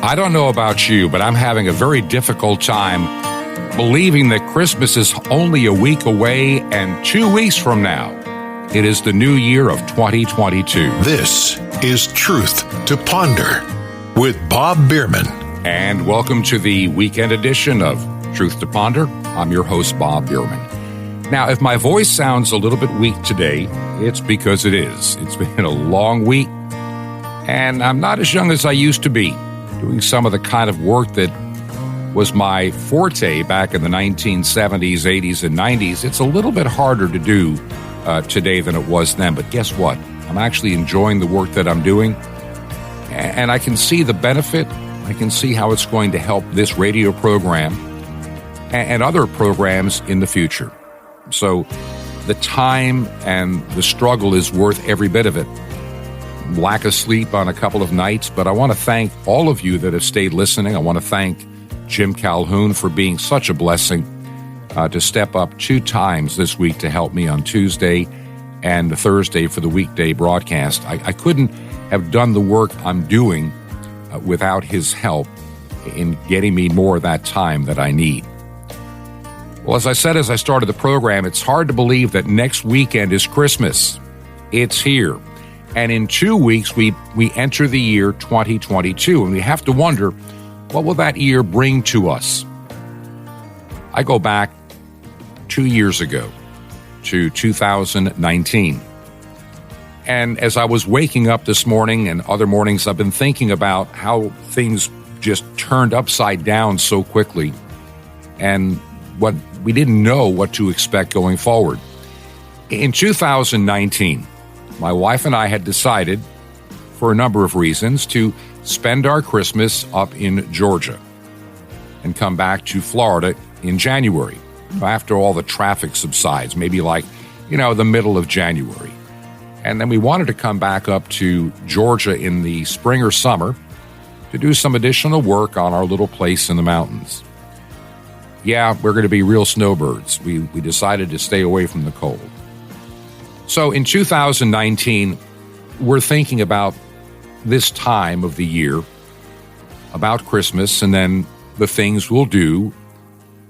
I don't know about you, but I'm having a very difficult time believing that Christmas is only a week away, and 2 weeks from now, it is the new year of 2022. This is Truth to Ponder with Bob Bierman. And welcome to the weekend edition of Truth to Ponder. I'm your host, Bob Bierman. Now, if my voice sounds a little bit weak today, it's because it is. It's been a long week, and I'm not as young as I used to be, doing some of the kind of work that was my forte back in the 1970s, 80s, and 90s. It's a little bit harder to do today than it was then, but guess what? I'm actually enjoying the work that I'm doing, and I can see the benefit. I can see how it's going to help this radio program and other programs in the future. So the time and the struggle is worth every bit of it. Lack of sleep on a couple of nights, but I want to thank all of you that have stayed listening. I want to thank Jim Calhoun for being such a blessing to step up 2 times this week to help me on Tuesday and Thursday for the weekday broadcast. I couldn't have done the work I'm doing without his help in getting me more of that time that I need. Well, as I said as I started the program, it's hard to believe that next weekend is Christmas. It's here. And in 2 weeks, we enter the year 2022, and we have to wonder, what will that year bring to us? I go back 2 years ago to 2019. And as I was waking up this morning and other mornings, I've been thinking about how things just turned upside down so quickly, and what we didn't know what to expect going forward. In 2019, my wife and I had decided, for a number of reasons, to spend our Christmas up in Georgia and come back to Florida in January, after all the traffic subsides, maybe like, the middle of January. And then we wanted to come back up to Georgia in the spring or summer to do some additional work on our little place in the mountains. Yeah, we're going to be real snowbirds. We decided to stay away from the cold. So in 2019, we're thinking about this time of the year, about Christmas, and then the things we'll do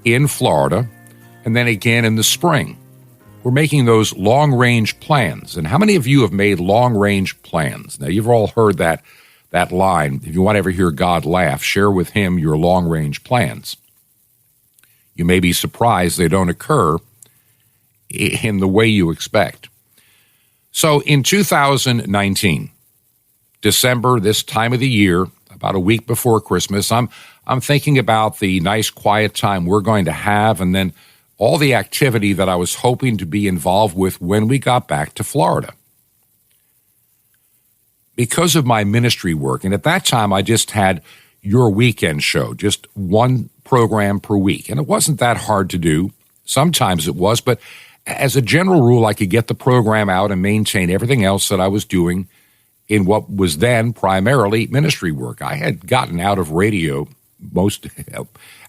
in Florida, and then again in the spring. We're making those long-range plans. And how many of you have made long-range plans? Now, you've all heard that line. If you want to ever hear God laugh, share with him your long-range plans. You may be surprised they don't occur in the way you expect. So in 2019, December, this time of the year, about a week before Christmas, I'm thinking about the nice quiet time we're going to have, and then all the activity that I was hoping to be involved with when we got back to Florida. Because of my ministry work, and at that time I just had Your Weekend Show, just one program per week, and it wasn't that hard to do. Sometimes it was, but as a general rule, I could get the program out and maintain everything else that I was doing in what was then primarily ministry work. I had gotten out of radio,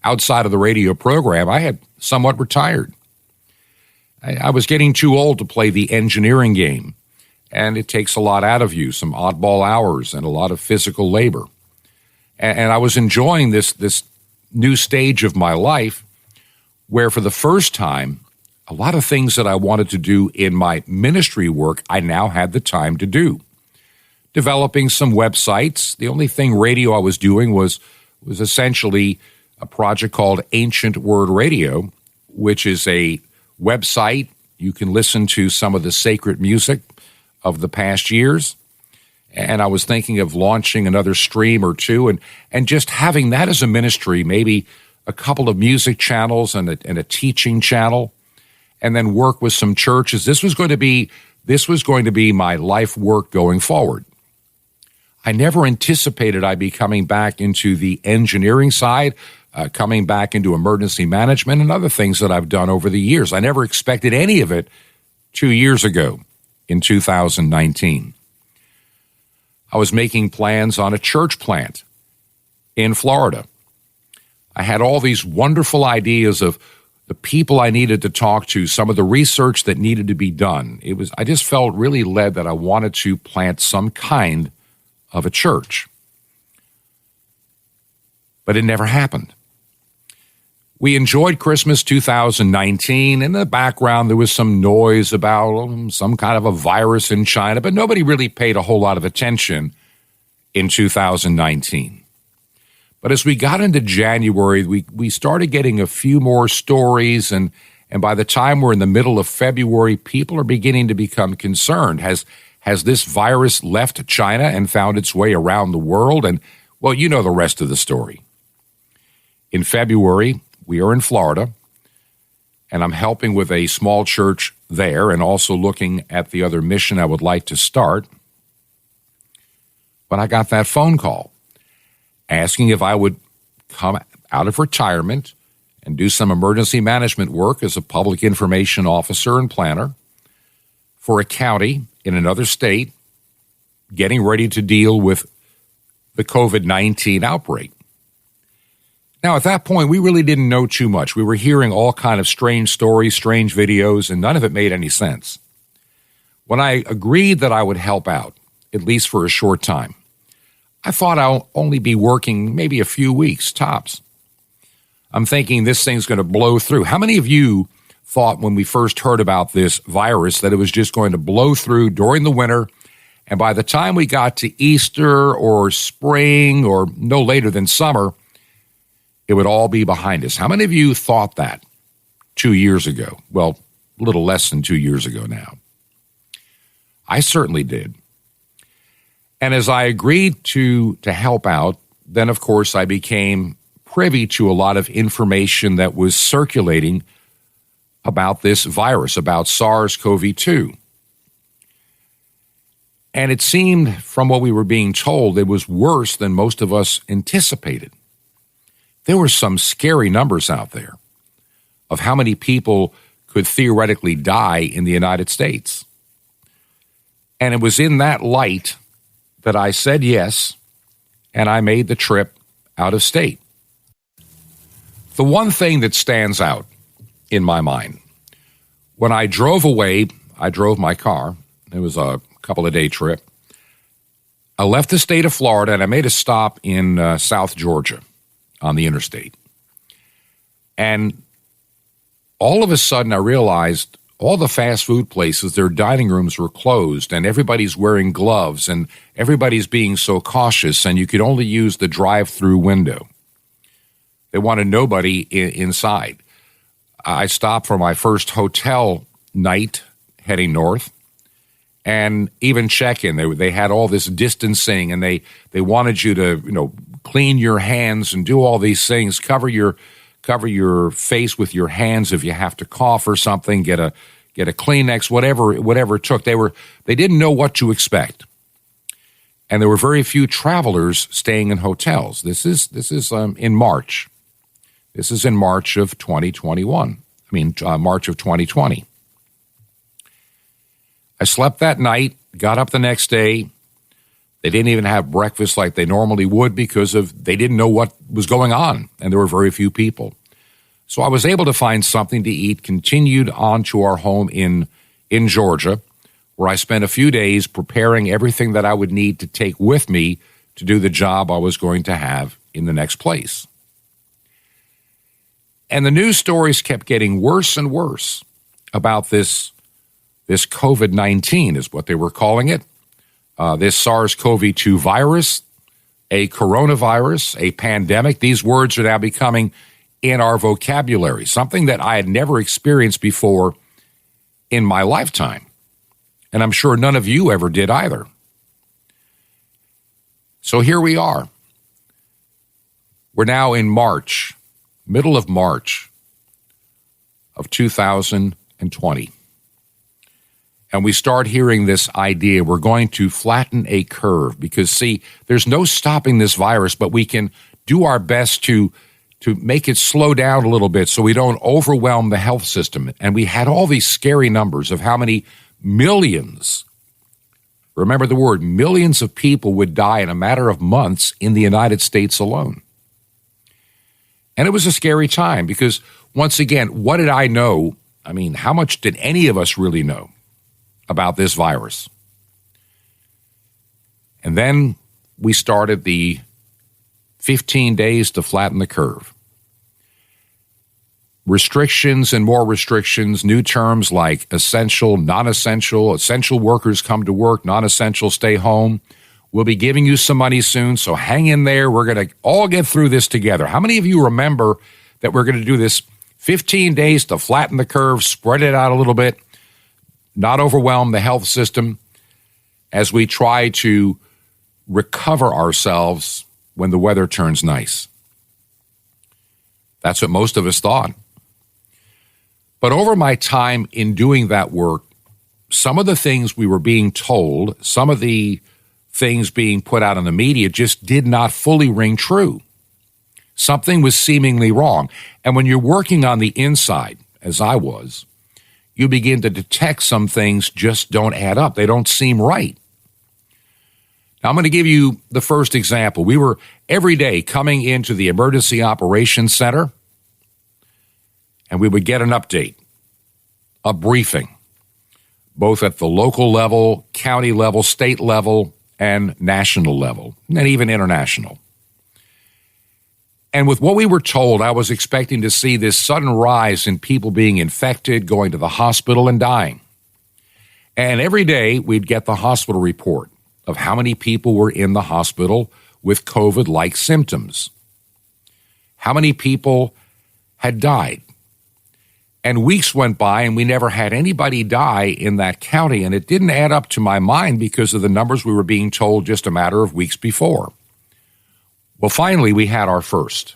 outside of the radio program. I had somewhat retired. I was getting too old to play the engineering game, and it takes a lot out of you, some oddball hours and a lot of physical labor. And I was enjoying this new stage of my life where for the first time, a lot of things that I wanted to do in my ministry work, I now had the time to do. Developing some websites. The only thing radio I was doing was essentially a project called Ancient Word Radio, which is a website. You can listen to some of the sacred music of the past years. And I was thinking of launching another stream or two and just having that as a ministry, maybe a couple of music channels and a teaching channel, and then work with some churches. This was going to be my life work going forward. I never anticipated I'd be coming back into the engineering side, coming back into emergency management and other things that I've done over the years. I never expected any of it 2 years ago in 2019. I was making plans on a church plant in Florida. I had all these wonderful ideas of the people I needed to talk to, some of the research that needed to be done. I just felt really led that I wanted to plant some kind of a church. but it never happened. We enjoyed Christmas 2019. In the background, there was some noise about some kind of a virus in China, but nobody really paid a whole lot of attention in 2019. But as we got into January, we started getting a few more stories, and by the time we're in the middle of February, people are beginning to become concerned. Has this virus left China and found its way around the world? And, well, you know the rest of the story. In February, we are in Florida, and I'm helping with a small church there and also looking at the other mission I would like to start. But I got that phone call asking if I would come out of retirement and do some emergency management work as a public information officer and planner for a county in another state getting ready to deal with the COVID-19 outbreak. Now, at that point, we really didn't know too much. We were hearing all kind of strange stories, strange videos, and none of it made any sense. When I agreed that I would help out, at least for a short time, I thought I'll only be working maybe a few weeks, tops. I'm thinking this thing's going to blow through. How many of you thought when we first heard about this virus that it was just going to blow through during the winter, and by the time we got to Easter or spring or no later than summer, it would all be behind us? How many of you thought that 2 years ago? Well, a little less than 2 years ago now. I certainly did. And as I agreed to help out, then, of course, I became privy to a lot of information that was circulating about this virus, about SARS-CoV-2. And it seemed, from what we were being told, it was worse than most of us anticipated. There were some scary numbers out there of how many people could theoretically die in the United States. And it was in that light that I said yes, and I made the trip out of state. The one thing that stands out in my mind, when I drove away, I drove my car. It was a couple of day trip. I left the state of Florida and I made a stop in South Georgia on the interstate. And all of a sudden I realized all the fast food places, their dining rooms were closed and everybody's wearing gloves and everybody's being so cautious, and you could only use the drive-through window. They wanted nobody inside. I stopped for my first hotel night heading north, and even check-in, they had all this distancing, and they wanted you to, clean your hands and do all these things, cover your face with your hands if you have to cough or something, get a Kleenex, whatever it took. They didn't know what to expect. And there were very few travelers staying in hotels. This is in March. This is in March of 2021. March of 2020. I slept that night, got up the next day. They didn't even have breakfast like they normally would because they didn't know what was going on, and there were very few people. So I was able to find something to eat, continued on to our home in Georgia, where I spent a few days preparing everything that I would need to take with me to do the job I was going to have in the next place. And the news stories kept getting worse and worse about this COVID-19 is what they were calling it. This SARS-CoV-2 virus, a coronavirus, a pandemic. These words are now becoming in our vocabulary, something that I had never experienced before in my lifetime. And I'm sure none of you ever did either. So here we are. We're now in March, middle of March of 2020. And we start hearing this idea, we're going to flatten a curve because, see, there's no stopping this virus, but we can do our best to make it slow down a little bit so we don't overwhelm the health system. And we had all these scary numbers of how many millions, remember the word, millions of people would die in a matter of months in the United States alone. And it was a scary time because, once again, what did I know? How much did any of us really know about this virus? And then we started the 15 days to flatten the curve. Restrictions and more restrictions, new terms like essential, non-essential, essential workers come to work, non-essential stay home. We'll be giving you some money soon, so hang in there. We're going to all get through this together. How many of you remember that we're going to do this 15 days to flatten the curve, spread it out a little bit, not overwhelm the health system as we try to recover ourselves when the weather turns nice? That's what most of us thought. But over my time in doing that work, some of the things we were being told, some of the things being put out in the media just did not fully ring true. Something was seemingly wrong. And when you're working on the inside, as I was, you begin to detect some things just don't add up. They don't seem right. Now, I'm going to give you the first example. We were every day coming into the Emergency Operations Center, and we would get an update, a briefing, both at the local level, county level, state level, and national level, and even international. And with what we were told, I was expecting to see this sudden rise in people being infected, going to the hospital, and dying. And every day we'd get the hospital report of how many people were in the hospital with COVID-like symptoms, how many people had died. And weeks went by, and we never had anybody die in that county, and it didn't add up to my mind because of the numbers we were being told just a matter of weeks before. Well, finally, we had our first.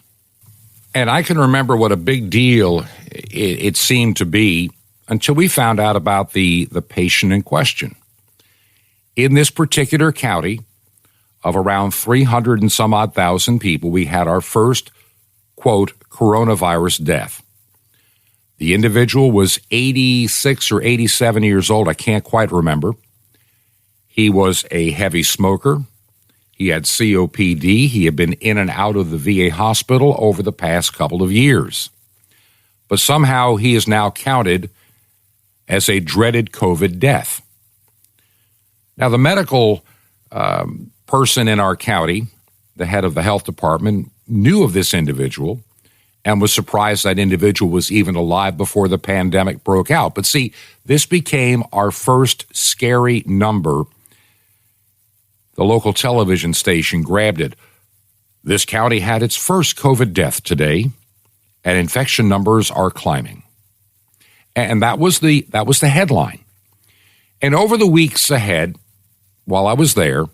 And I can remember what a big deal it seemed to be until we found out about the patient in question. In this particular county of around 300 and some odd thousand people, we had our first, quote, coronavirus death. The individual was 86 or 87 years old. I can't quite remember. He was a heavy smoker. He had COPD. He had been in and out of the VA hospital over the past couple of years. But somehow he is now counted as a dreaded COVID death. Now, the medical person in our county, the head of the health department, knew of this individual and was surprised that individual was even alive before the pandemic broke out. But see, this became our first scary number. The local television station grabbed it. This county had its first COVID death today, and infection numbers are climbing. And that was the headline. And over the weeks ahead, while I was there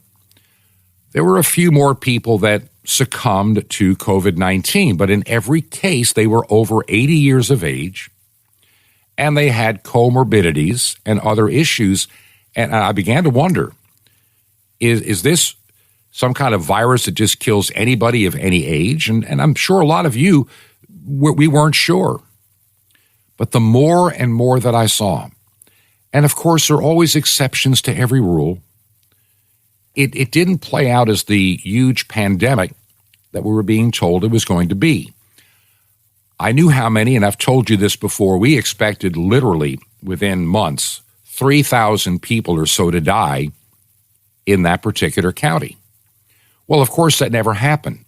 were a few more people that succumbed to COVID-19, but in every case, they were over 80 years of age, and they had comorbidities and other issues. And I began to wonder, is this some kind of virus that just kills anybody of any age? And I'm sure a lot of you, we weren't sure. But the more and more that I saw, and of course there are always exceptions to every rule, it didn't play out as the huge pandemic that we were being told it was going to be. I knew how many, and I've told you this before, we expected literally within months 3,000 people or so to die in that particular county. Well, of course, that never happened.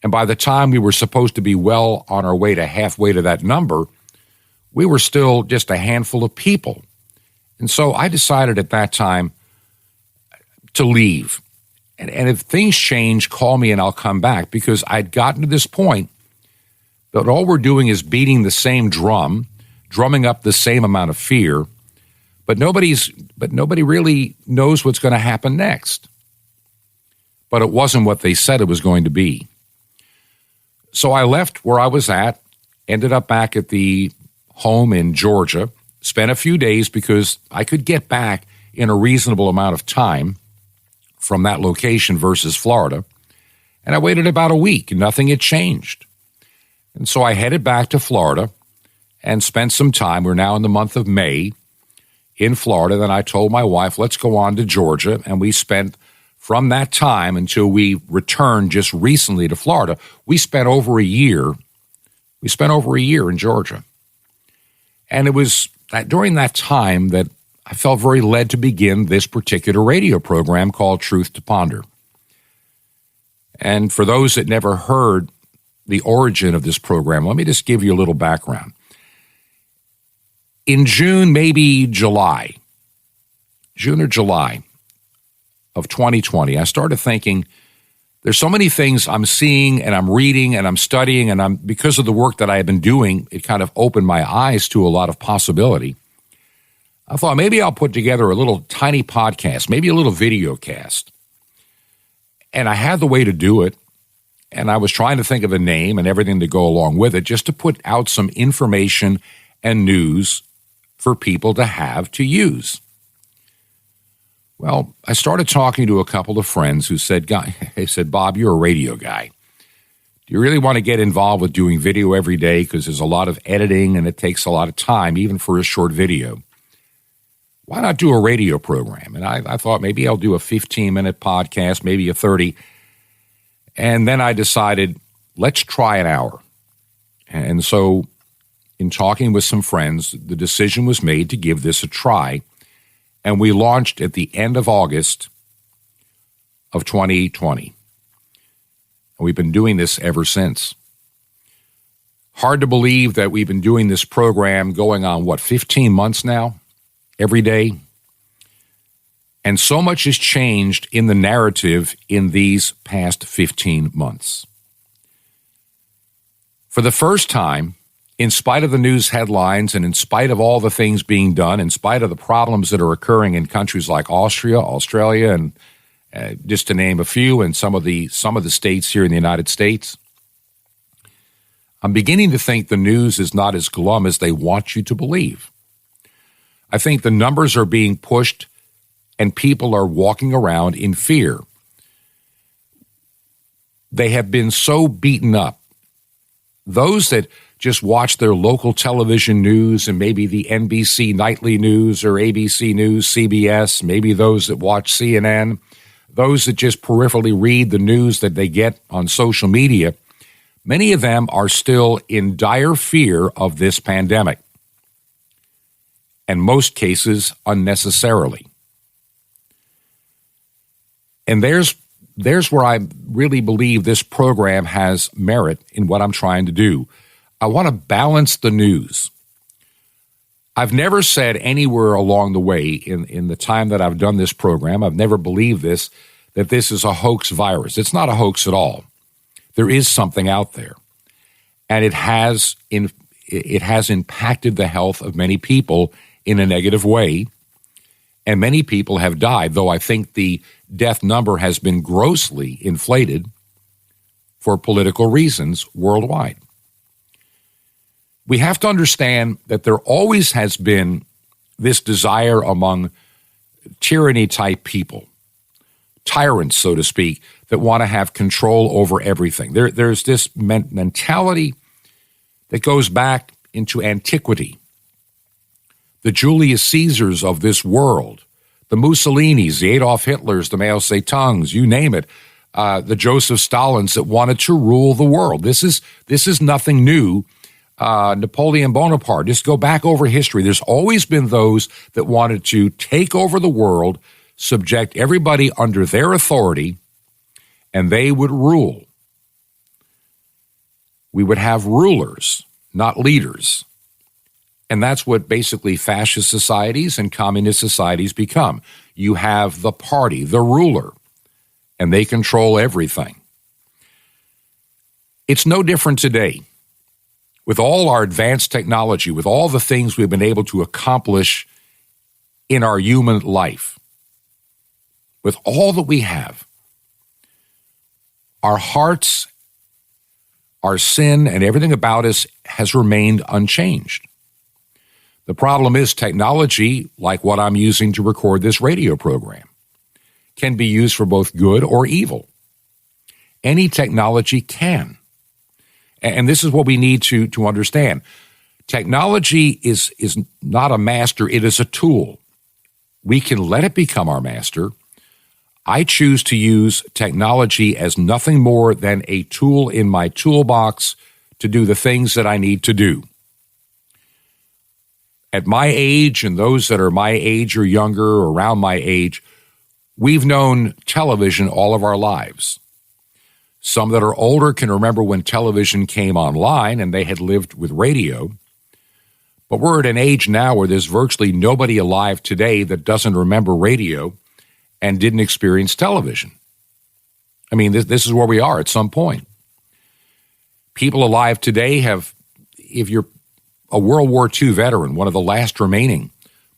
And by the time we were supposed to be well on our way to halfway to that number, we were still just a handful of people. And so I decided at that time to leave. And if things change, call me and I'll come back, because I'd gotten to this point that all we're doing is beating the same drum, drumming up the same amount of fear, but nobody really knows what's going to happen next. But it wasn't what they said it was going to be. So I left where I was at, ended up back at the home in Georgia, spent a few days because I could get back in a reasonable amount of time from that location versus Florida. And I waited about a week and nothing had changed. And so I headed back to Florida and spent some time. We're now in the month of May in Florida. Then I told my wife, let's go on to Georgia. And we spent, from that time until we returned just recently to Florida, we spent over a year. We spent over a year in Georgia. And it was during that time that I felt very led to begin this particular radio program called Truth to Ponder. And for those that never heard the origin of this program, let me just give you a little background. In June, maybe June or July of 2020, I started thinking, there's so many things I'm seeing and I'm reading and I'm studying, and because of the work that I have been doing, it kind of opened my eyes to a lot of possibility. I thought maybe I'll put together a little tiny podcast, maybe a little video cast. And I had the way to do it, and I was trying to think of a name and everything to go along with it, just to put out some information and news for people to have to use. Well, I started talking to a couple of friends who said, Bob, you're a radio guy. Do you really want to get involved with doing video every day? Because there's a lot of editing and it takes a lot of time, even for a short video. Why not do a radio program? And I thought maybe I'll do a 15-minute podcast, maybe a 30. And then I decided, let's try an hour. And so in talking with some friends, the decision was made to give this a try. And we launched at the end of August of 2020. And we've been doing this ever since. Hard to believe that we've been doing this program going on, 15 months now? Every day. And so much has changed in the narrative in these past 15 months. For the first time, in spite of the news headlines and in spite of all the things being done, in spite of the problems that are occurring in countries like Austria, Australia, and just to name a few, and some of the states here in the United States, I'm beginning to think the news is not as glum as they want you to believe. I think the numbers are being pushed and people are walking around in fear. They have been so beaten up. Those that just watch their local television news and maybe the NBC nightly news or ABC News, CBS, maybe those that watch CNN, those that just peripherally read the news that they get on social media, many of them are still in dire fear of this pandemic. And most cases unnecessarily. And there's where I really believe this program has merit in what I'm trying to do. I want to balance the news. I've never said anywhere along the way in the time that I've done this program, I've never believed this, that this is a hoax virus. It's not a hoax at all. There is something out there. And it has impacted the health of many people in a negative way, and many people have died, though I think the death number has been grossly inflated for political reasons worldwide. We have to understand that there always has been this desire among tyranny-type people, tyrants, so to speak, that want to have control over everything. There's this mentality that goes back into antiquity. The Julius Caesars of this world, the Mussolinis, the Adolf Hitlers, the Mao Zedongs, you name it, the Joseph Stalins that wanted to rule the world. This is nothing new. Napoleon Bonaparte, just go back over history. There's always been those that wanted to take over the world, subject everybody under their authority, and they would rule. We would have rulers, not leaders. And that's what basically fascist societies and communist societies become. You have the party, the ruler, and they control everything. It's no different today. With all our advanced technology, with all the things we've been able to accomplish in our human life, with all that we have, our hearts, our sin, and everything about us has remained unchanged. The problem is technology, like what I'm using to record this radio program, can be used for both good or evil. Any technology can. And this is what we need to understand. Technology is not a master, it is a tool. We can let it become our master. I choose to use technology as nothing more than a tool in my toolbox to do the things that I need to do. At my age, and those that are my age or younger or around my age, we've known television all of our lives. Some that are older can remember when television came online and they had lived with radio. But we're at an age now where there's virtually nobody alive today that doesn't remember radio and didn't experience television. I mean, this is where we are at some point. People alive today have, if you're a World War II veteran, one of the last remaining,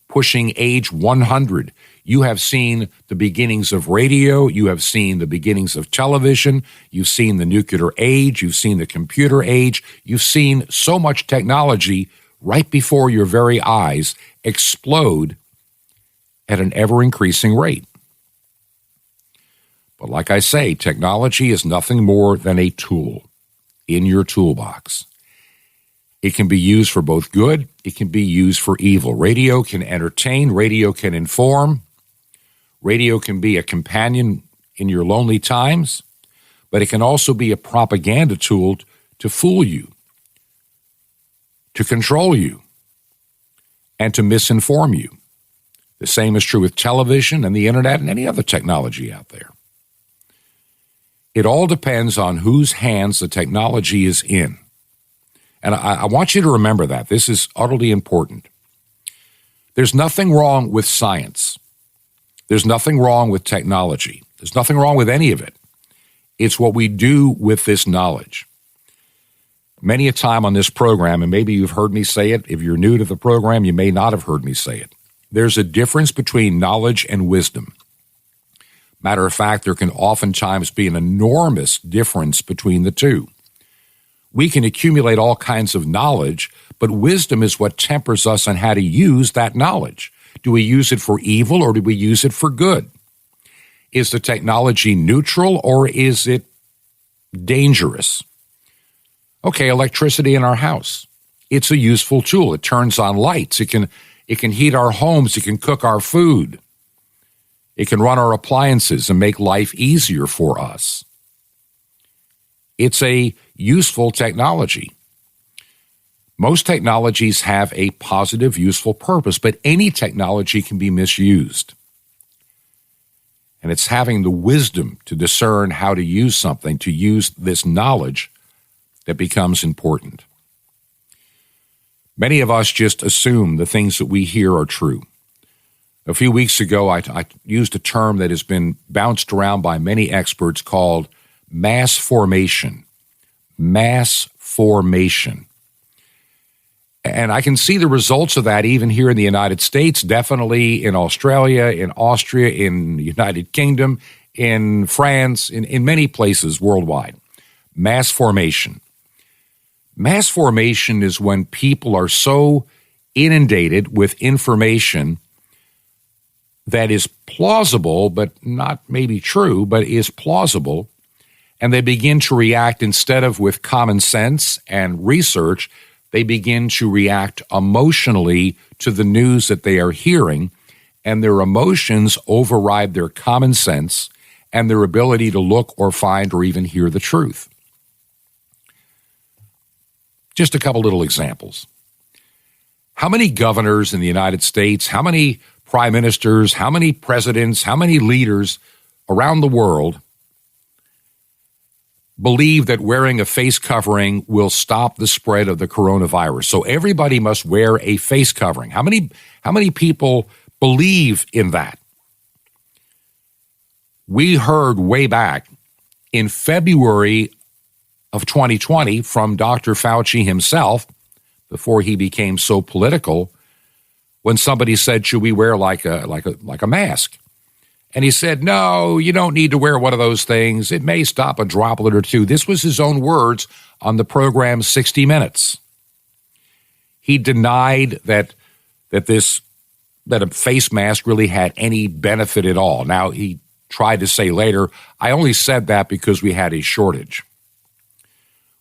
pushing age 100, you have seen the beginnings of radio, you have seen the beginnings of television, you've seen the nuclear age, you've seen the computer age, you've seen so much technology right before your very eyes explode at an ever-increasing rate. But like I say, technology is nothing more than a tool in your toolbox. It can be used for both good, it can be used for evil. Radio can entertain, radio can inform, radio can be a companion in your lonely times, but it can also be a propaganda tool to fool you, to control you, and to misinform you. The same is true with television and the internet and any other technology out there. It all depends on whose hands the technology is in. And I want you to remember that. This is utterly important. There's nothing wrong with science. There's nothing wrong with technology. There's nothing wrong with any of it. It's what we do with this knowledge. Many a time on this program, and maybe you've heard me say it, if you're new to the program, you may not have heard me say it. There's a difference between knowledge and wisdom. Matter of fact, there can oftentimes be an enormous difference between the two. We can accumulate all kinds of knowledge, but wisdom is what tempers us on how to use that knowledge. Do we use it for evil or do we use it for good? Is the technology neutral or is it dangerous? Okay, electricity in our house. It's a useful tool. It turns on lights. It can heat our homes. It can cook our food. It can run our appliances and make life easier for us. It's a useful technology. Most technologies have a positive, useful purpose, but any technology can be misused. And it's having the wisdom to discern how to use something, to use this knowledge, that becomes important. Many of us just assume the things that we hear are true. A few weeks ago, I used a term that has been bounced around by many experts called mass formation. Mass formation. And I can see the results of that even here in the United States, definitely in Australia, in Austria, in the United Kingdom, in France, in many places worldwide. Mass formation. Mass formation is when people are so inundated with information that is plausible, but not maybe true, but is plausible, and they begin to react instead of with common sense and research, they begin to react emotionally to the news that they are hearing, and their emotions override their common sense and their ability to look or find or even hear the truth. Just a couple little examples. How many governors in the United States, how many prime ministers, how many presidents, how many leaders around the world believe that wearing a face covering will stop the spread of the coronavirus? So everybody must wear a face covering. How many people believe in that? We heard way back in February of 2020 from Dr. Fauci himself, before he became so political, when somebody said, should we wear like a mask? And he said, no, you don't need to wear one of those things. It may stop a droplet or two. This was his own words on the program 60 Minutes. He denied that a face mask really had any benefit at all. Now, he tried to say later, I only said that because we had a shortage.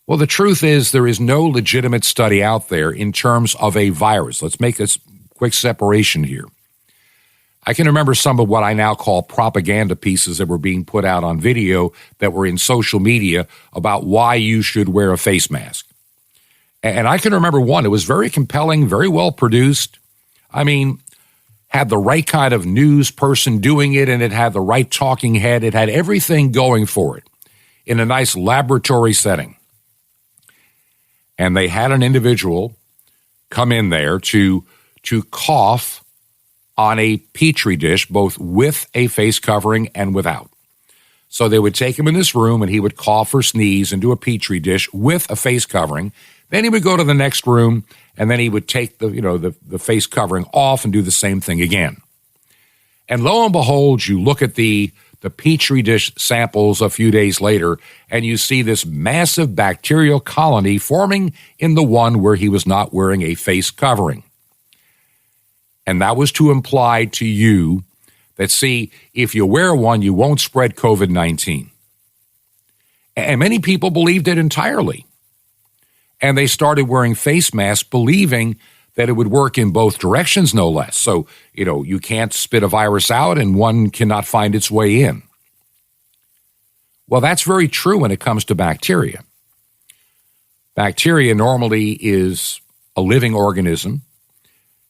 Well, the truth is there is no legitimate study out there in terms of a virus. Let's make a quick separation here. I can remember some of what I now call propaganda pieces that were being put out on video that were in social media about why you should wear a face mask. And I can remember one. It was very compelling, very well produced. I mean, had the right kind of news person doing it, and it had the right talking head. It had everything going for it. in a nice laboratory setting. And they had an individual come in there to cough on a Petri dish, both with a face covering and without. So they would take him in this room, and he would cough or sneeze into a Petri dish with a face covering. Then he would go to the next room, and then he would take the face covering off and do the same thing again. And lo and behold, you look at the Petri dish samples a few days later, and you see this massive bacterial colony forming in the one where he was not wearing a face covering. And that was to imply to you that, see, if you wear one, you won't spread COVID-19. And many people believed it entirely. And they started wearing face masks, believing that it would work in both directions, no less. So, you can't spit a virus out and one cannot find its way in. Well, that's very true when it comes to bacteria. Bacteria normally is a living organism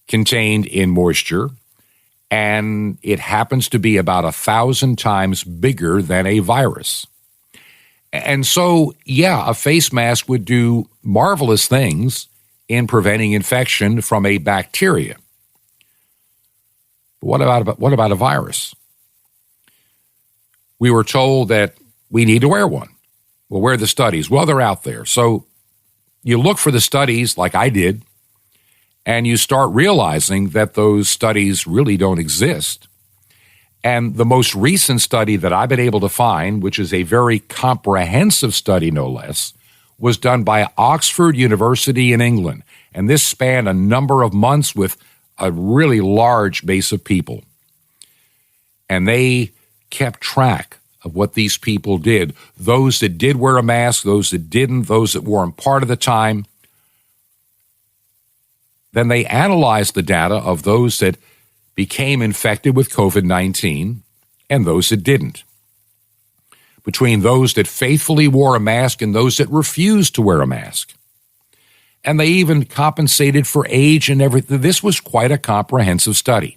contained in moisture, and it happens to be about 1,000 times bigger than a virus. And so, a face mask would do marvelous things in preventing infection from a bacteria. But what about a virus? We were told that we need to wear one. Well, where are the studies? Well, they're out there. So you look for the studies like I did, and you start realizing that those studies really don't exist. And the most recent study that I've been able to find, which is a very comprehensive study no less, was done by Oxford University in England. And this spanned a number of months with a really large base of people. And they kept track of what these people did. Those that did wear a mask, those that didn't, those that wore them part of the time. Then they analyzed the data of those that became infected with COVID-19 and those that didn't. Between those that faithfully wore a mask and those that refused to wear a mask. And they even compensated for age and everything. This was quite a comprehensive study.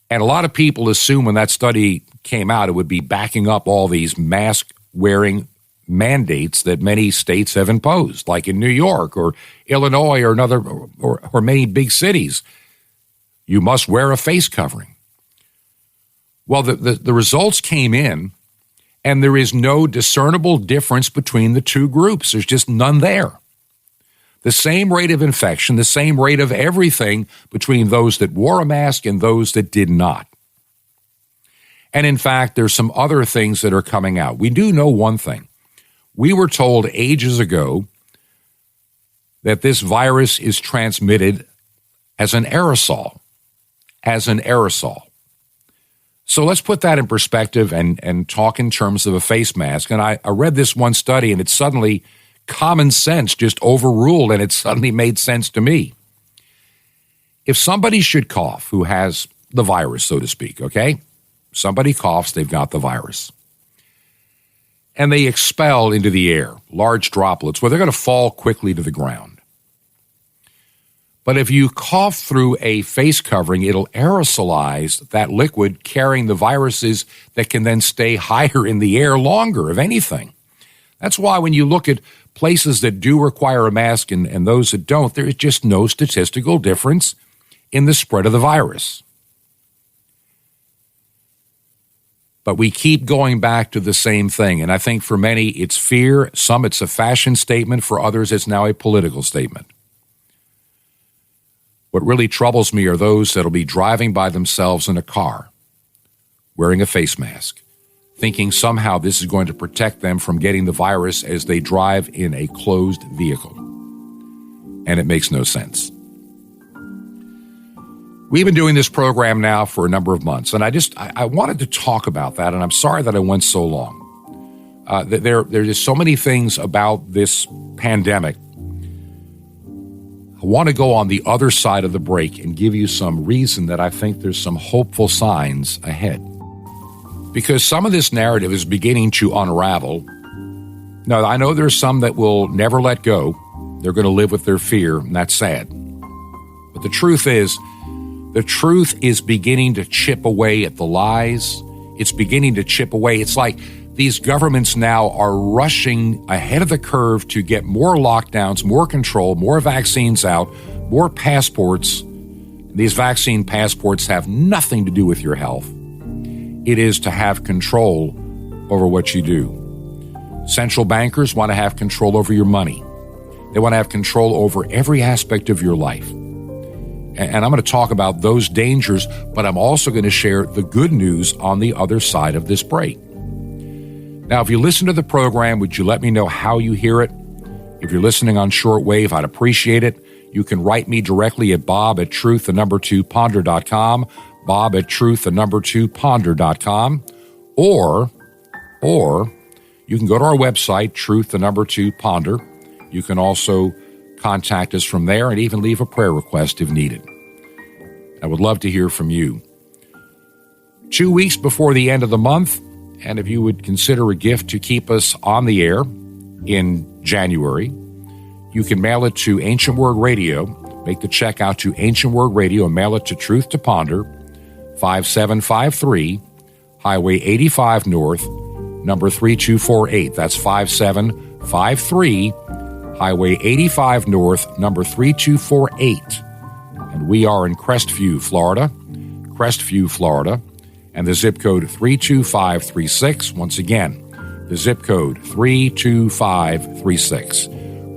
And a lot of people assume when that study came out, it would be backing up all these mask-wearing mandates that many states have imposed, like in New York or Illinois or many big cities. You must wear a face covering. Well, the results came in, and there is no discernible difference between the two groups. There's just none there. The same rate of infection, the same rate of everything between those that wore a mask and those that did not. And in fact, there's some other things that are coming out. We do know one thing. We were told ages ago that this virus is transmitted as an aerosol. So let's put that in perspective and talk in terms of a face mask. And I read this one study, and it suddenly, common sense just overruled, and it suddenly made sense to me. If somebody should cough who has the virus, so to speak, okay? Somebody coughs, they've got the virus. And they expel into the air large droplets where they're going to fall quickly to the ground. But if you cough through a face covering, it'll aerosolize that liquid carrying the viruses that can then stay higher in the air longer, if anything. That's why when you look at places that do require a mask and those that don't, there is just no statistical difference in the spread of the virus. But we keep going back to the same thing. And I think for many, it's fear. Some, it's a fashion statement. For others, it's now a political statement. What really troubles me are those that'll be driving by themselves in a car, wearing a face mask, thinking somehow this is going to protect them from getting the virus as they drive in a closed vehicle. And it makes no sense. We've been doing this program now for a number of months, and I wanted to talk about that, and I'm sorry that I went so long. There's just so many things about this pandemic. I want to go on the other side of the break and give you some reason that I think there's some hopeful signs ahead. Because some of this narrative is beginning to unravel. Now, I know there's some that will never let go. They're going to live with their fear, and that's sad. But the truth is beginning to chip away at the lies. It's beginning to chip away. It's like these governments now are rushing ahead of the curve to get more lockdowns, more control, more vaccines out, more passports. These vaccine passports have nothing to do with your health. It is to have control over what you do. Central bankers want to have control over your money. They want to have control over every aspect of your life. And I'm going to talk about those dangers, but I'm also going to share the good news on the other side of this break. Now, if you listen to the program, would you let me know how you hear it? If you're listening on shortwave, I'd appreciate it. You can write me directly at bob@truth2ponder.com, bob@truth2ponder.com, or you can go to our website, truth2ponder. You can also contact us from there and even leave a prayer request if needed. I would love to hear from you. 2 weeks before the end of the month, and if you would consider a gift to keep us on the air in January, you can mail it to Ancient Word Radio. Make the check out to Ancient Word Radio and mail it to Truth to Ponder, 5753, Highway 85 North, number 3248. That's 5753, Highway 85 North, number 3248. And we are in Crestview, Florida, and the zip code 32536. Once again, the zip code 32536.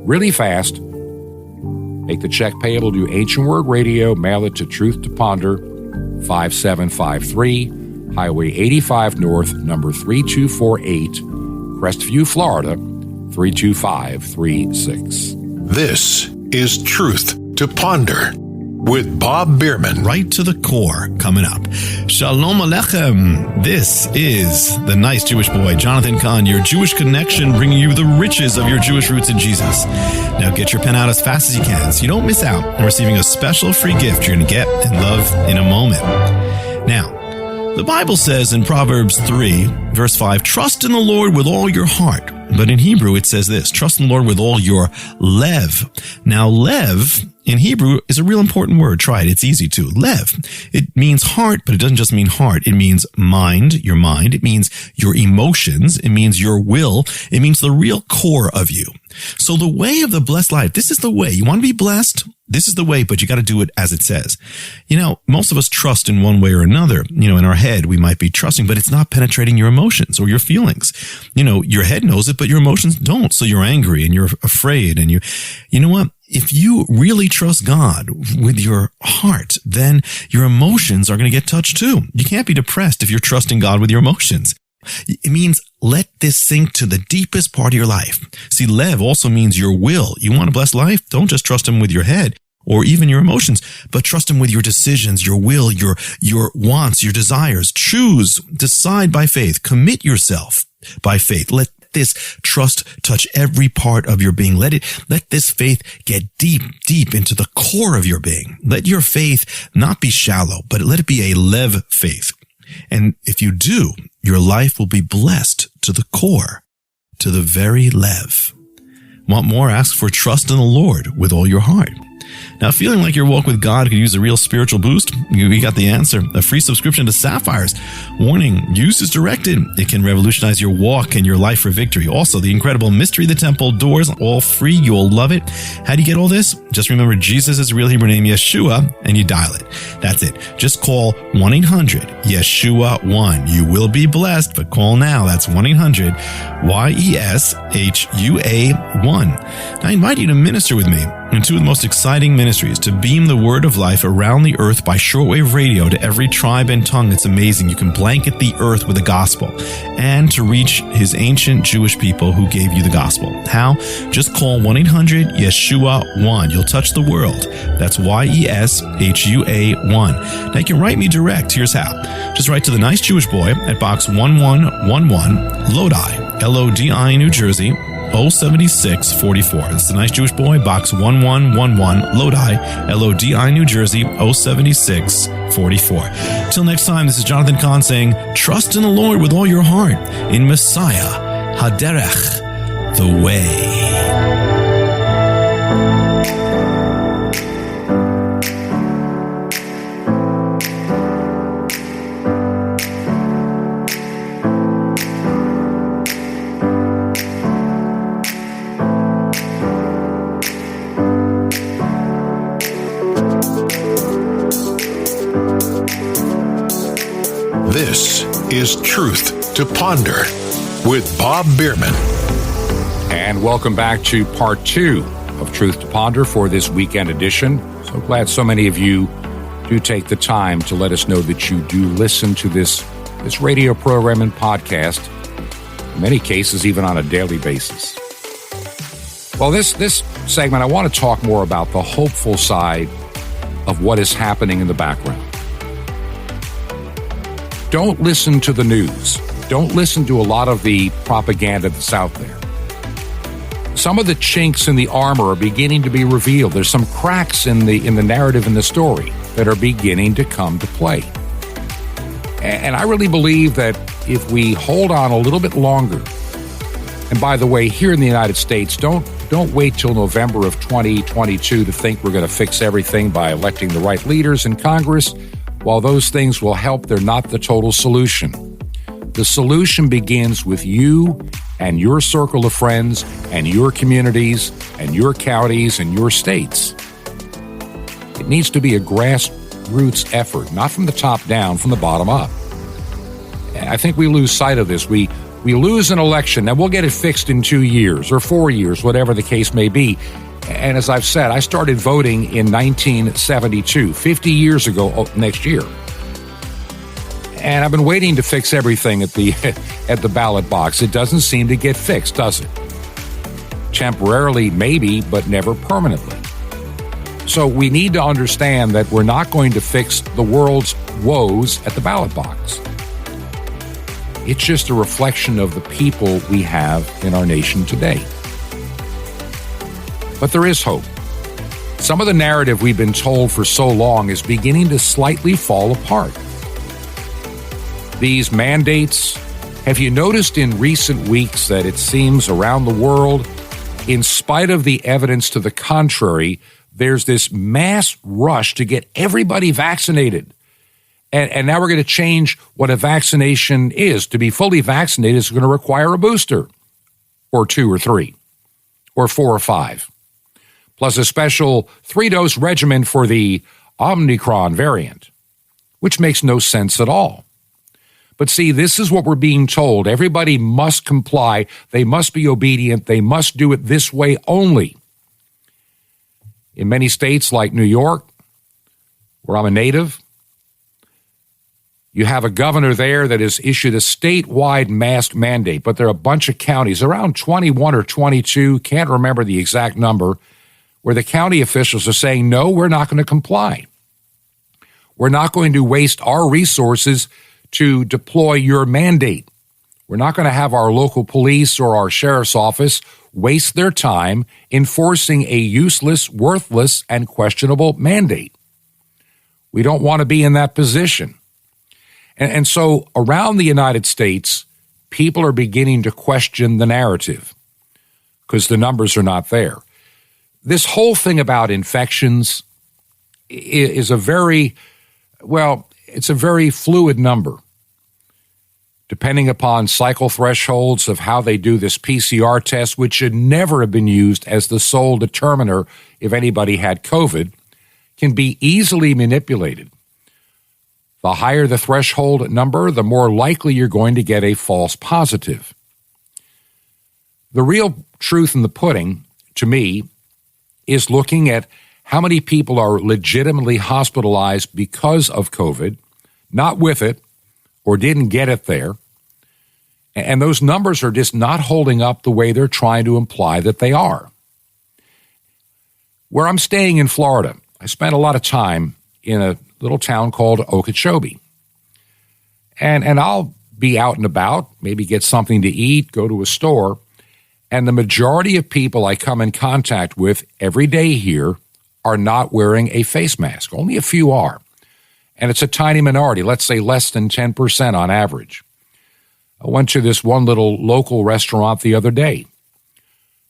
Really fast. Make the check payable to Ancient Word Radio. Mail it to Truth to Ponder, 5753, Highway 85 North, number 3248, Crestview, Florida, 32536. This is Truth to Ponder with Bob Bierman. Right to the core coming up. Shalom Aleichem. This is the nice Jewish boy, Jonathan Cahn, your Jewish connection, bringing you the riches of your Jewish roots in Jesus. Now get your pen out as fast as you can so you don't miss out on receiving a special free gift you're going to get and love in a moment. Now, the Bible says in Proverbs 3, verse 5, trust in the Lord with all your heart. But in Hebrew, it says this, trust in the Lord with all your lev. Now, lev in Hebrew is a real important word. Try it. It's easy to. Lev. It means heart, but it doesn't just mean heart. It means mind, your mind. It means your emotions. It means your will. It means the real core of you. So the way of the blessed life, this is the way. You want to be blessed? This is the way, but you got to do it as it says. You know, most of us trust in one way or another. You know, in our head, we might be trusting, but it's not penetrating your emotions or your feelings. You know, your head knows it, but your emotions don't. So you're angry and you're afraid and you know what? If you really trust God with your heart, then your emotions are going to get touched too. You can't be depressed if you're trusting God with your emotions. It means let this sink to the deepest part of your life. See, lev also means your will. You want a blessed life? Don't just trust him with your head or even your emotions, but trust him with your decisions, your will, your wants, your desires. Choose, decide by faith, commit yourself by faith. Let this trust touch every part of your being. Let this faith get deep, deep into the core of your being. Let your faith not be shallow, but let it be a lev faith. And if you do, your life will be blessed to the core, to the very lev. Want more? Ask for trust in the Lord with all your heart. Now, feeling like your walk with God could use a real spiritual boost? We got the answer. A free subscription to Sapphires. Warning, use is directed. It can revolutionize your walk and your life for victory. Also, the incredible Mystery of the Temple Doors, all free. You'll love it. How do you get all this? Just remember Jesus' real Hebrew name, Yeshua, and you dial it. That's it. Just call 1-800-YESHUA-1. You will be blessed, but call now. That's 1-800-YESHUA-1. I invite you to minister with me in two of the most exciting ministries, to beam the word of life around the earth by shortwave radio to every tribe and tongue. It's amazing. You can blanket the earth with the gospel, and to reach his ancient Jewish people who gave you the gospel. How? Just call 1-800-YESHUA-1. You'll touch the world. That's YESHUA-1. Now you can write me direct. Here's how. Just write to the Nice Jewish Boy at Box 1111, Lodi, Lodi, New Jersey, 07644. It's the Nice Jewish Boy, Box 1111, Lodi, Lodi, New Jersey, 07644. Till next time, this is Jonathan Cahn saying, trust in the Lord with all your heart, in Messiah, Haderech, the way. This is Truth to Ponder with Bob Bierman. And welcome back to part 2 of Truth to Ponder for this weekend edition. So glad so many of you do take the time to let us know that you do listen to this radio program and podcast, in many cases even on a daily basis. Well, this segment, I want to talk more about the hopeful side of what is happening in the background. Don't listen to the news. Don't listen to a lot of the propaganda that's out there. Some of the chinks in the armor are beginning to be revealed. There's some cracks in the narrative and the story that are beginning to come to play. And I really believe that if we hold on a little bit longer, and by the way, here in the United States, don't wait till November of 2022 to think we're going to fix everything by electing the right leaders in Congress. While those things will help, they're not the total solution. The solution begins with you and your circle of friends and your communities and your counties and your states. It needs to be a grassroots effort, not from the top down, from the bottom up. I think we lose sight of this. We lose an election, and we'll get it fixed in 2 years or 4 years, whatever the case may be. And as I've said, I started voting in 1972, 50 years ago next year. And I've been waiting to fix everything at the ballot box. It doesn't seem to get fixed, does it? Temporarily, maybe, but never permanently. So we need to understand that we're not going to fix the world's woes at the ballot box. It's just a reflection of the people we have in our nation today. But there is hope. Some of the narrative we've been told for so long is beginning to slightly fall apart. These mandates, have you noticed in recent weeks that it seems around the world, in spite of the evidence to the contrary, there's this mass rush to get everybody vaccinated. And now we're going to change what a vaccination is. To be fully vaccinated is going to require a booster, or 2 or 3, or 4 or 5, plus a special 3-dose regimen for the Omicron variant, which makes no sense at all. But see, this is what we're being told. Everybody must comply. They must be obedient. They must do it this way only. In many states like New York, where I'm a native, you have a governor there that has issued a statewide mask mandate, but there are a bunch of counties, around 21 or 22, can't remember the exact number, where the county officials are saying, no, we're not going to comply. We're not going to waste our resources to deploy your mandate. We're not going to have our local police or our sheriff's office waste their time enforcing a useless, worthless, and questionable mandate. We don't want to be in that position. And so around the United States, people are beginning to question the narrative because the numbers are not there. This whole thing about infections is it's a very fluid number. Depending upon cycle thresholds of how they do this PCR test, which should never have been used as the sole determiner if anybody had COVID, can be easily manipulated. The higher the threshold number, the more likely you're going to get a false positive. The real truth in the pudding, to me, is looking at how many people are legitimately hospitalized because of COVID, not with it, or didn't get it there. And those numbers are just not holding up the way they're trying to imply that they are. Where I'm staying in Florida, I spent a lot of time in a little town called Okeechobee. And I'll be out and about, maybe get something to eat, go to a store, and the majority of people I come in contact with every day here are not wearing a face mask. Only a few are. And it's a tiny minority, let's say less than 10% on average. I went to this one little local restaurant the other day.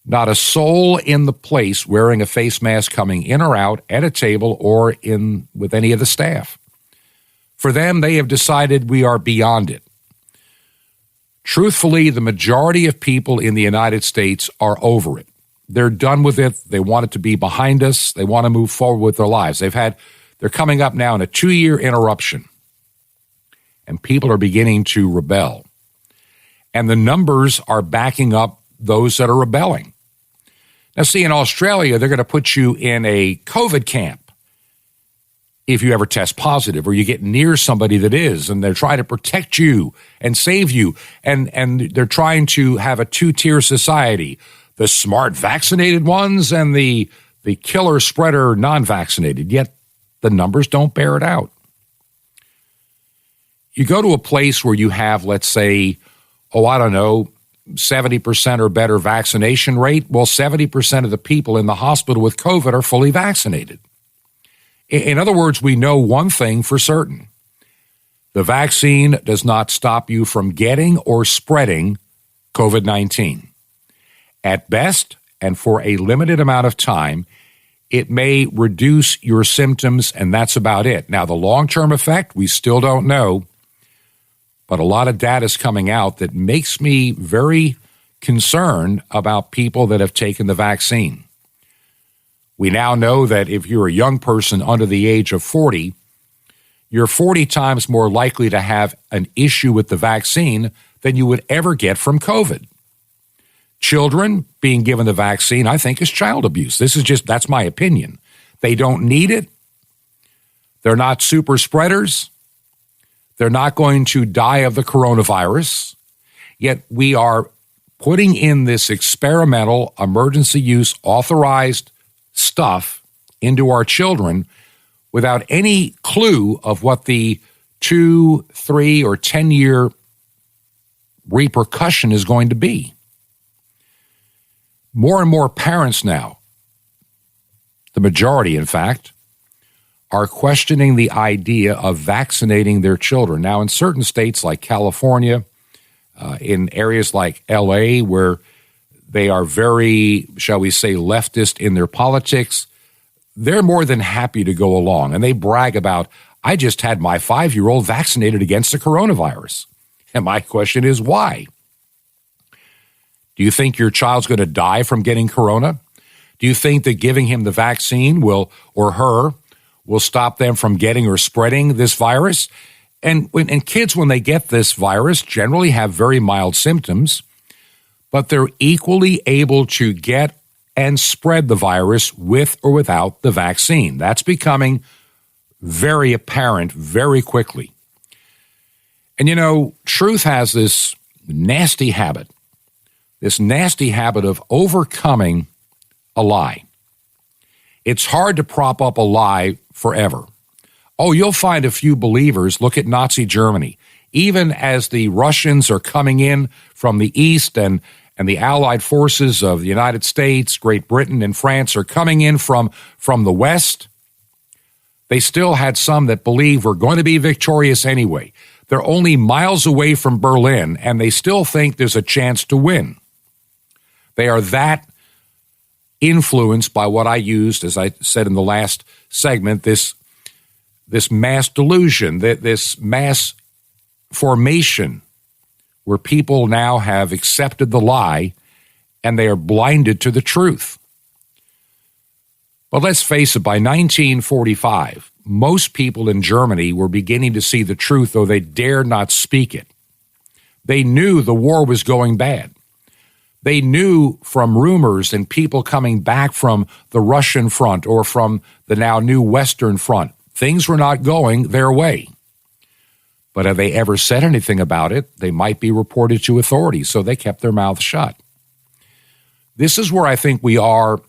Not a soul in the place wearing a face mask coming in or out at a table or in with any of the staff. For them, they have decided we are beyond it. Truthfully, the majority of people in the United States are over it. They're done with it. They want it to be behind us. They want to move forward with their lives. They're coming up now in a 2-year interruption. and people are beginning to rebel. And the numbers are backing up those that are rebelling. Now, see, in Australia, they're going to put you in a COVID camp if you ever test positive or you get near somebody that is, and they're trying to protect you and save you. And they're trying to have a two-tier society, the smart vaccinated ones and the killer spreader non-vaccinated, yet the numbers don't bear it out. You go to a place where you have, let's say, 70% or better vaccination rate. Well, 70% of the people in the hospital with COVID are fully vaccinated. In other words, we know one thing for certain. The vaccine does not stop you from getting or spreading COVID-19. At best, and for a limited amount of time, it may reduce your symptoms, and that's about it. Now, the long-term effect, we still don't know, but a lot of data is coming out that makes me very concerned about people that have taken the vaccine. We now know that if you're a young person under the age of 40, you're 40 times more likely to have an issue with the vaccine than you would ever get from COVID. Children being given the vaccine, I think, is child abuse. That's my opinion. They don't need it. They're not super spreaders. They're not going to die of the coronavirus. Yet we are putting in this experimental emergency use authorized stuff into our children without any clue of what the 2, 3, or 10-year repercussion is going to be. More and more parents now, the majority, in fact, are questioning the idea of vaccinating their children. Now, in certain states like California, in areas like L.A., where they are very, shall we say, leftist in their politics, they're more than happy to go along. And they brag about, I just had my 5-year-old vaccinated against the coronavirus. And my question is, why? Do you think your child's going to die from getting corona? Do you think that giving him the vaccine will stop them from getting or spreading this virus? And kids, when they get this virus, generally have very mild symptoms, but they're equally able to get and spread the virus with or without the vaccine. That's becoming very apparent very quickly. And truth has this nasty habit of overcoming a lie. It's hard to prop up a lie forever. Oh, you'll find a few believers. Look at Nazi Germany. Even as the Russians are coming in from the east and the allied forces of the United States, Great Britain, and France are coming in from the west, they still had some that believe we're going to be victorious anyway. They're only miles away from Berlin, and they still think there's a chance to win. They are that influenced by what I used, as I said in the last segment, this mass delusion, this mass formation where people now have accepted the lie and they are blinded to the truth. But let's face it, by 1945, most people in Germany were beginning to see the truth, though they dared not speak it. They knew the war was going bad. They knew from rumors and people coming back from the Russian front or from the now new Western front, things were not going their way. But have they ever said anything about it? They might be reported to authorities, so they kept their mouths shut. This is where I think we are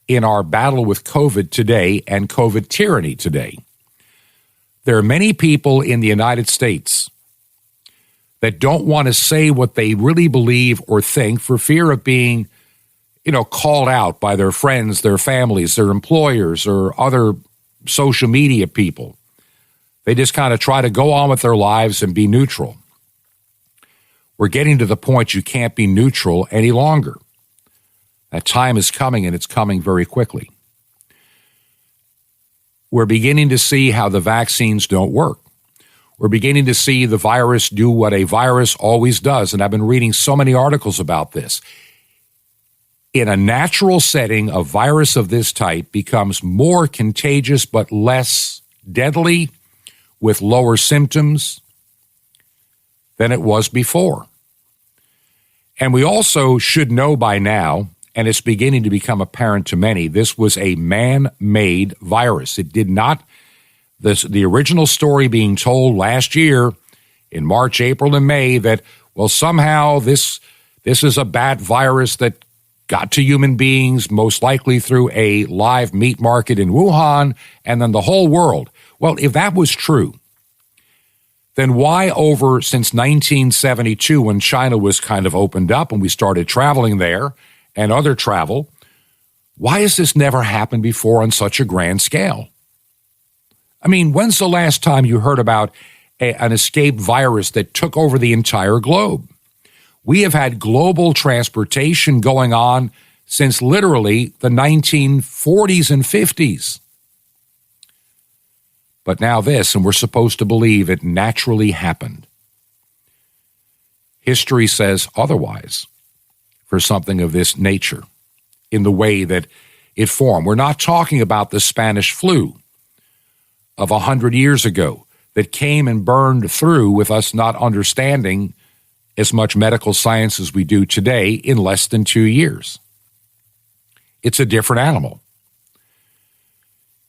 in our battle with COVID today and COVID tyranny today. There are many people in the United States that don't want to say what they really believe or think for fear of being, called out by their friends, their families, their employers, or other social media people. They just kind of try to go on with their lives and be neutral. We're getting to the point you can't be neutral any longer. That time is coming, and it's coming very quickly. We're beginning to see how the vaccines don't work. We're beginning to see the virus do what a virus always does, and I've been reading so many articles about this. In a natural setting, a virus of this type becomes more contagious but less deadly, with lower symptoms, than it was before. And we also should know by now, and it's beginning to become apparent to many, this was a man-made virus. It did not, the original story being told last year in March, April, and May that, well, somehow this is a bat virus that got to human beings, most likely through a live meat market in Wuhan, and then the whole world. Well, if that was true, then why since 1972, when China was kind of opened up and we started traveling there and other travel, why has this never happened before on such a grand scale? I mean, when's the last time you heard about an escaped virus that took over the entire globe? We have had global transportation going on since literally the 1940s and 50s. But now this, and we're supposed to believe it naturally happened. History says otherwise for something of this nature in the way that it formed. We're not talking about the Spanish flu of 100 years ago that came and burned through with us not understanding as much medical science as we do today in less than 2 years. It's a different animal.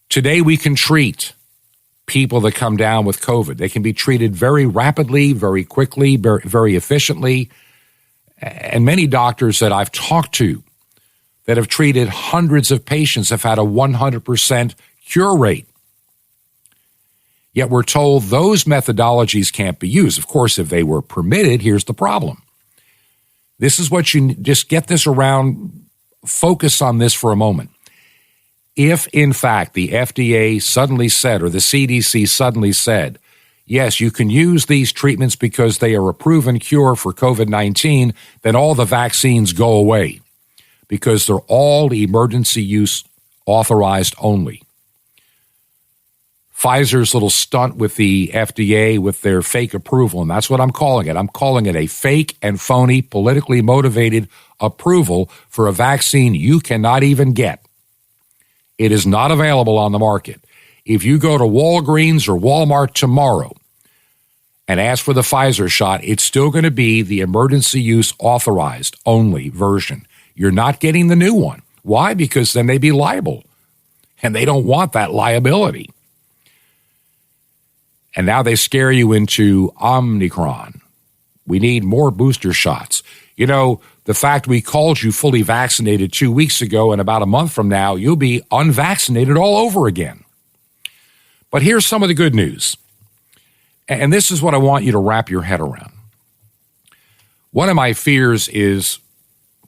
Today we can treat people that come down with COVID. They can be treated very rapidly, very quickly, very efficiently. And many doctors that I've talked to that have treated hundreds of patients have had a 100% cure rate. Yet we're told those methodologies can't be used. Of course, if they were permitted, here's the problem. This is what you just get this around, focus on this for a moment. If, in fact, the FDA suddenly said, or the CDC suddenly said, yes, you can use these treatments because they are a proven cure for COVID-19, then all the vaccines go away because they're all emergency use authorized only. Pfizer's little stunt with the FDA with their fake approval, and that's what I'm calling it. I'm calling it a fake and phony, politically motivated approval for a vaccine you cannot even get. It is not available on the market. If you go to Walgreens or Walmart tomorrow and ask for the Pfizer shot, it's still going to be the emergency use authorized only version. You're not getting the new one. Why? Because then they'd be liable, and they don't want that liability. And now they scare you into Omicron. We need more booster shots. You know, the fact we called you fully vaccinated 2 weeks ago, and about a month from now, you'll be unvaccinated all over again. But here's some of the good news. And this is what I want you to wrap your head around. One of my fears is,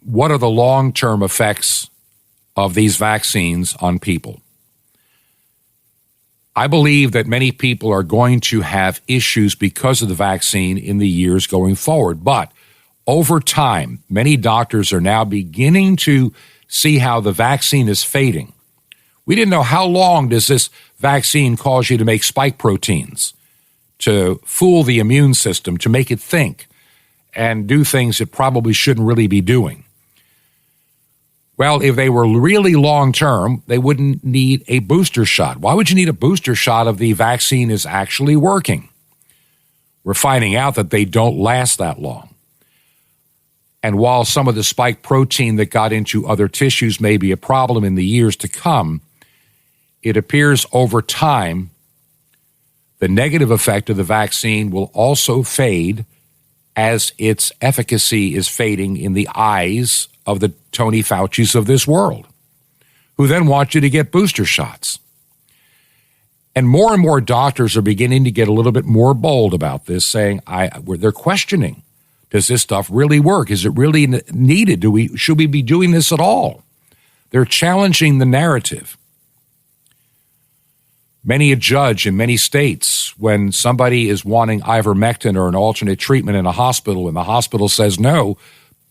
what are the long-term effects of these vaccines on people? I believe that many people are going to have issues because of the vaccine in the years going forward. But over time, many doctors are now beginning to see how the vaccine is fading. We didn't know how long does this vaccine cause you to make spike proteins, to fool the immune system, to make it think and do things it probably shouldn't really be doing. Well, if they were really long-term, they wouldn't need a booster shot. Why would you need a booster shot if the vaccine is actually working? We're finding out that they don't last that long. And while some of the spike protein that got into other tissues may be a problem in the years to come, it appears over time the negative effect of the vaccine will also fade as its efficacy is fading in the eyes of the Tony Fauci's of this world, who then want you to get booster shots. And more doctors are beginning to get a little bit more bold about this, saying they're questioning, does this stuff really work? Is it really needed? Should we be doing this at all? They're challenging the narrative. Many a judge in many states, when somebody is wanting ivermectin or an alternate treatment in a hospital and the hospital says no,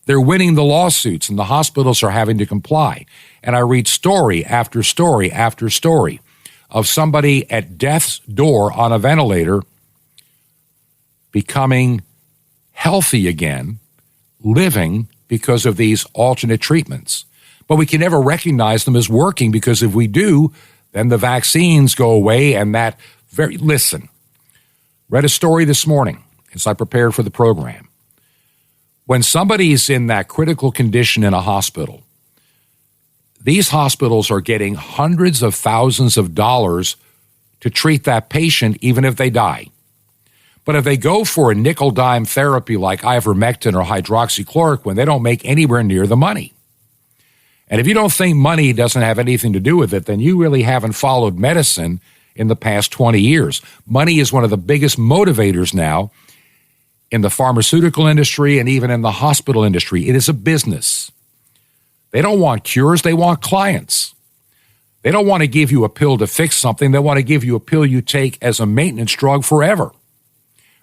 they're winning the lawsuits and the hospitals are having to comply. And I read story after story after story of somebody at death's door on a ventilator becoming healthy again, living because of these alternate treatments. But we can never recognize them as working, because if we do, then the vaccines go away and that listen, read a story this morning. as I prepared for the program. When somebody's in that critical condition in a hospital, these hospitals are getting hundreds of thousands of dollars to treat that patient even if they die. But if they go for a nickel-dime therapy like ivermectin or hydroxychloroquine, they don't make anywhere near the money. And if you don't think money doesn't have anything to do with it, then you really haven't followed medicine in the past 20 years. Money is one of the biggest motivators now in the pharmaceutical industry and even in the hospital industry. It is a business. They don't want cures, they want clients. They don't want to give you a pill to fix something. They want to give you a pill you take as a maintenance drug forever,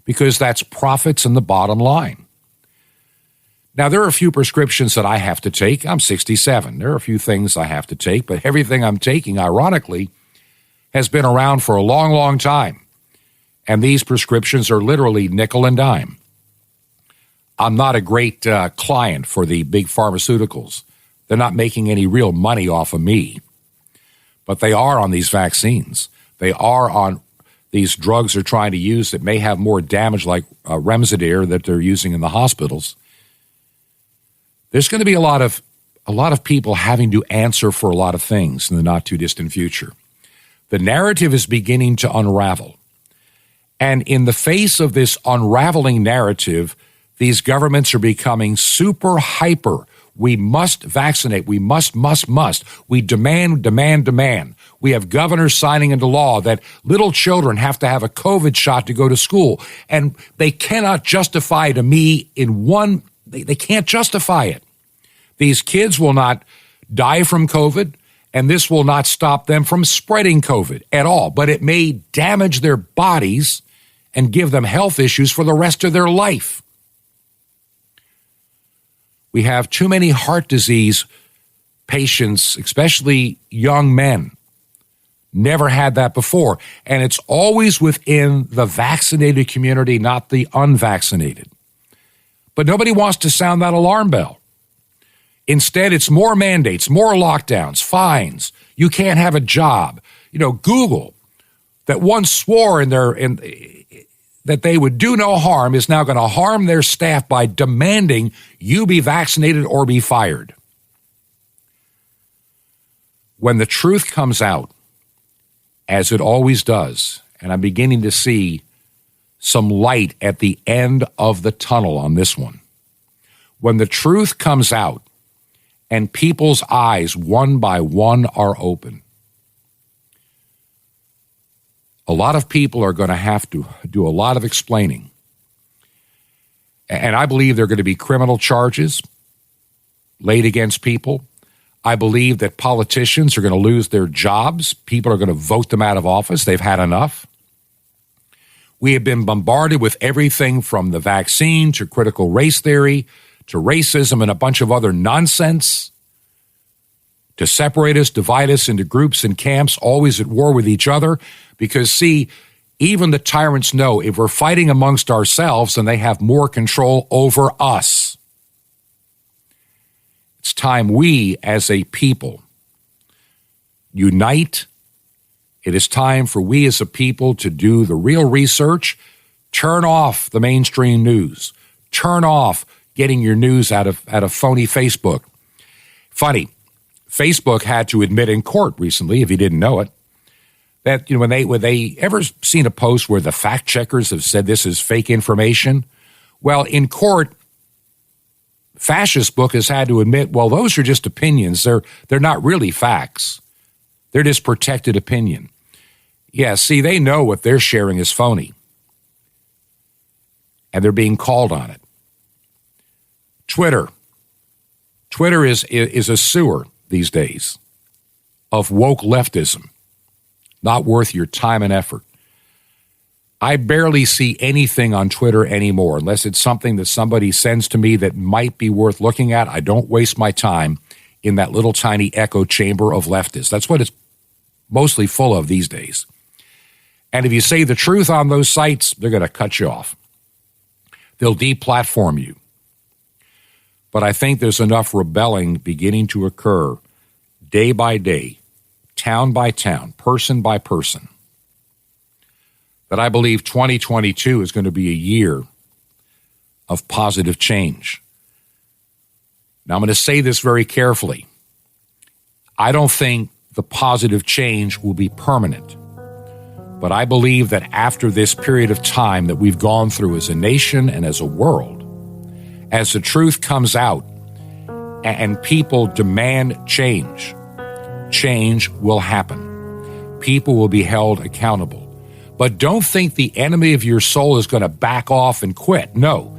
because that's profits in the bottom line. Now, there are a few prescriptions that I have to take. I'm 67. There are a few things I have to take, but everything I'm taking, ironically, has been around for a long, long time. And these prescriptions are literally nickel and dime. I'm not a great client for the big pharmaceuticals. They're not making any real money off of me. But they are on these vaccines. They are on these drugs they're trying to use that may have more damage, like Remdesivir that they're using in the hospitals. There's going to be a lot of people having to answer for a lot of things in the not-too-distant future. The narrative is beginning to unravel. And in the face of this unraveling narrative, these governments are becoming super hyper. We must vaccinate. We must. We demand. We have governors signing into law that little children have to have a COVID shot to go to school. And they cannot justify to me they can't justify it. These kids will not die from COVID, and this will not stop them from spreading COVID at all. But it may damage their bodies and give them health issues for the rest of their life. We have too many heart disease patients, especially young men. Never had that before. And it's always within the vaccinated community, not the unvaccinated. But nobody wants to sound that alarm bell. Instead, it's more mandates, more lockdowns, fines. You can't have a job. Google, that once swore that they would do no harm, is now going to harm their staff by demanding you be vaccinated or be fired. When the truth comes out, as it always does, and I'm beginning to see some light at the end of the tunnel on this one. When the truth comes out and people's eyes one by one are open, a lot of people are going to have to do a lot of explaining. And I believe there are going to be criminal charges laid against people. I believe that politicians are going to lose their jobs. People are going to vote them out of office. They've had enough. We have been bombarded with everything from the vaccine to critical race theory to racism and a bunch of other nonsense to separate us, divide us into groups and camps, always at war with each other. Because, see, even the tyrants know if we're fighting amongst ourselves, then they have more control over us. It's time we, as a people, unite. It is time for we as a people to do the real research, turn off the mainstream news, turn off getting your news out of phony Facebook. Funny, Facebook had to admit in court recently, if you didn't know it, that when they ever seen a post where the fact checkers have said this is fake information? Well, in court, Fascist Book has had to admit, well, those are just opinions. They're not really facts. They're just protected opinion. Yeah, see, they know what they're sharing is phony. And they're being called on it. Twitter is a sewer these days of woke leftism. Not worth your time and effort. I barely see anything on Twitter anymore unless it's something that somebody sends to me that might be worth looking at. I don't waste my time in that little tiny echo chamber of leftists. That's what it's mostly full of these days. And if you say the truth on those sites, they're going to cut you off. They'll deplatform you. But I think there's enough rebelling beginning to occur day by day, town by town, person by person, that I believe 2022 is going to be a year of positive change. Now, I'm going to say this very carefully. I don't think the positive change will be permanent, but I believe that after this period of time that we've gone through as a nation and as a world, as the truth comes out and people demand change, change will happen. People will be held accountable. But don't think the enemy of your soul is going to back off and quit. No.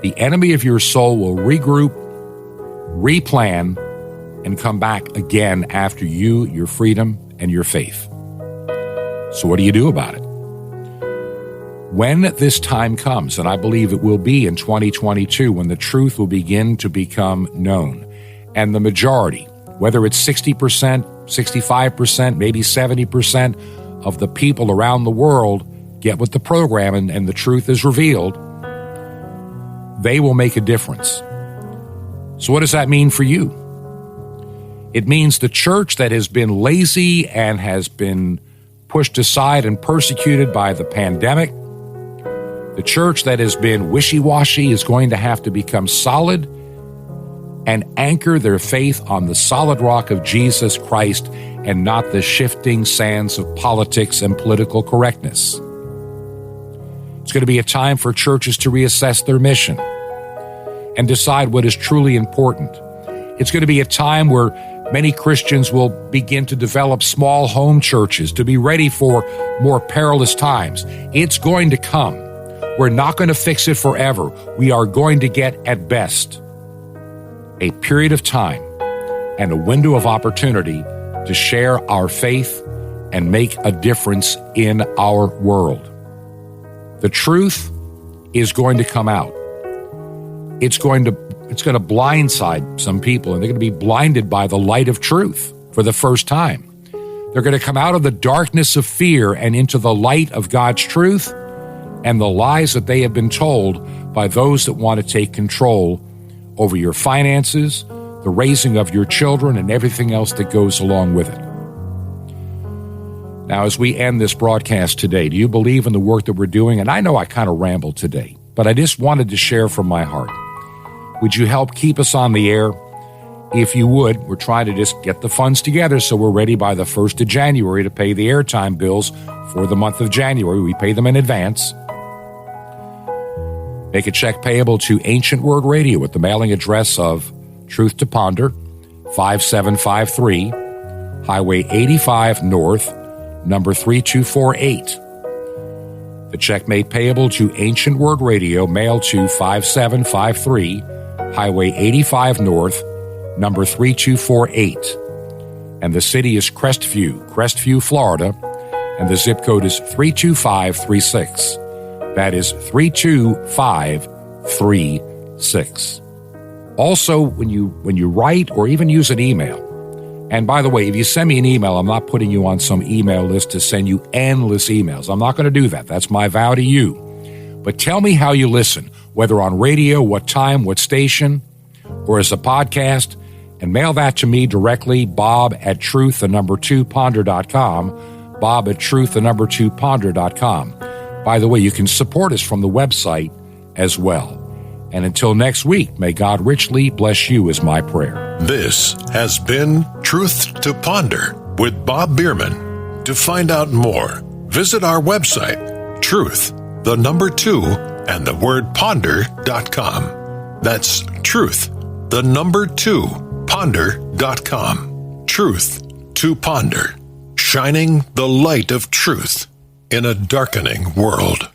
The enemy of your soul will regroup, replan, and come back again after you, your freedom, and your faith. So what do you do about it? When this time comes, and I believe it will be in 2022, when the truth will begin to become known, and the majority, whether it's 60%, 65%, maybe 70% of the people around the world get with the program and the truth is revealed, they will make a difference. So what does that mean for you? It means the church that has been lazy and has been pushed aside and persecuted by the pandemic, the church that has been wishy-washy is going to have to become solid and anchor their faith on the solid rock of Jesus Christ and not the shifting sands of politics and political correctness. It's going to be a time for churches to reassess their mission and decide what is truly important. It's going to be a time where many Christians will begin to develop small home churches to be ready for more perilous times. It's going to come. We're not going to fix it forever. We are going to get, at best, a period of time and a window of opportunity to share our faith and make a difference in our world. The truth is going to come out. It's going to blindside some people, and they're going to be blinded by the light of truth for the first time. They're going to come out of the darkness of fear and into the light of God's truth and the lies that they have been told by those that want to take control over your finances, the raising of your children, and everything else that goes along with it. Now, as we end this broadcast today, do you believe in the work that we're doing? And I know I kind of rambled today, but I just wanted to share from my heart. Would you help keep us on the air? If you would, we're trying to just get the funds together so we're ready by the 1st of January to pay the airtime bills for the month of January. We pay them in advance. Make a check payable to Ancient Word Radio at the mailing address of Truth to Ponder, 5753, Highway 85 North, number 3248. The check made payable to Ancient Word Radio, mailed to 5753, Highway 85 North, number 3248. And the city is Crestview, Florida, and the zip code is 32536. That is 32536. Also, when you write or even use an email, and by the way, if you send me an email, I'm not putting you on some email list to send you endless emails. I'm not going to do that. That's my vow to you. But tell me how you listen, whether on radio, what time, what station, or as a podcast, and mail that to me directly, bob@truth2ponder.com, bob@truth2ponder.com. By the way, you can support us from the website as well. And until next week, may God richly bless you is my prayer. This has been Truth to Ponder with Bob Bierman. To find out more, visit our website, truth2ponder.com. That's truth2ponder.com. Truth to Ponder, shining the light of truth in a darkening world.